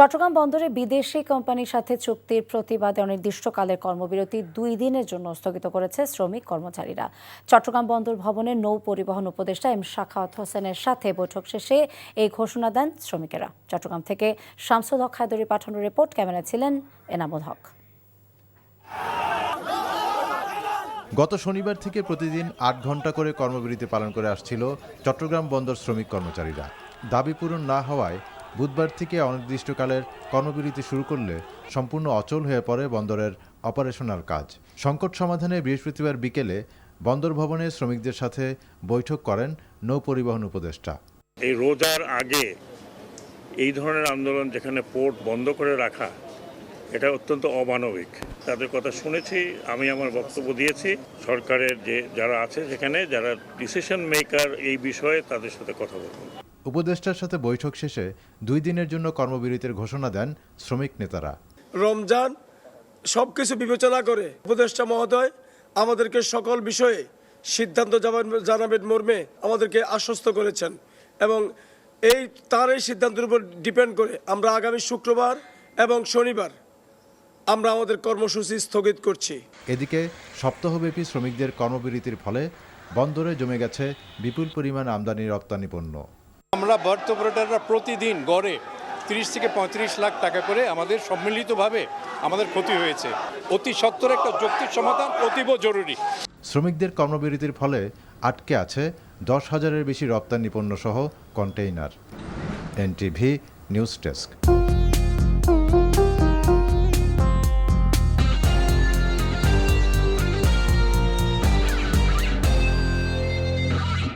চট্টগ্রাম বন্দরে বিদেশি কোম্পানির সাথে চুক্তির প্রতিবাদে অনির্দিষ্টকালের কর্মবিরতি 2 দিনের জন্য স্থগিত করেছে শ্রমিক কর্মচারীরা। চট্টগ্রাম বন্দর ভবনের নৌ পরিবহন উপদেষ্টা এম শাখাওয়াত হোসেনের সাথে বৈঠক শেষে এই ঘোষণা দেন শ্রমিকেরা। চট্টগ্রাম থেকে শামসুল হক হায়দরি পাঠানো রিপোর্ট, ক্যামেরায় ছিলেন এনামুল হক। গত শনিবার থেকে প্রতিদিন 8 ঘন্টা করে কর্মবিরতি পালন করে আসছিল চট্টগ্রাম বন্দর শ্রমিক কর্মচারীরা। দাবি পূরণ না হওয়ায় বুধবার থেকে অনির্দিষ্টকালের কর্মবিরতি শুরু করলে সম্পূর্ণ অচল হয়ে পড়ে বন্দরের অপারেশনাল কাজ। সংকট সমাধানে বৃহস্পতিবার বিকেলে বন্দর ভবনে শ্রমিকদের সাথে বৈঠক করেন নৌ পরিবহন উপদেষ্টা। এই রোজার আগে এই ধরনের আন্দোলন, যেখানে পোর্ট বন্ধ করে রাখা, এটা অত্যন্ত অমানবিক। তাদের কথা শুনেছি, আমি আমার বক্তব্য দিয়েছি। সরকারের যারা আছে সেখানে, যারা ডিসিশন মেকার এই বিষয়ে, তাদের সাথে কথা বলবো। উপদেষ্টার সাথে বৈঠক শেষে 2 দিনের জন্য কর্মবিরতির ঘোষণা দেন শ্রমিক নেতারা। রমজান সবকিছু বিবেচনা করে উপদেষ্টা মহোদয় আমাদেরকে সকল বিষয়ে সিদ্ধান্ত জানাবেন মর্মে আমাদেরকে আশ্বস্ত করেছেন, এবং তার এই সিদ্ধান্তের উপর ডিপেন্ড করে আমরা আগামী শুক্রবার এবং শনিবার আমরা আমাদের কর্মসূচি স্থগিত করছি। এদিকে সপ্তাহব্যাপী শ্রমিকদের কর্মবিরতির ফলে বন্দরে জমে গেছে বিপুল পরিমাণ আমদানি রপ্তানি পণ্য। আমরা বার্থ অপারেটররা প্রতিদিন গড়ে 30 থেকে 35 লাখ টাকা করে আমাদের সম্মিলিতভাবে আমাদের ক্ষতি হয়েছে। অতি সত্বর একটা যৌক্তিক সমাধান অতীব জরুরি। শ্রমিকদের কর্মবিরতির ফলে আটকে আছে 10,000-এর বেশি রপ্তানি পণ্য সহ কন্টেইনার। NTV news desk.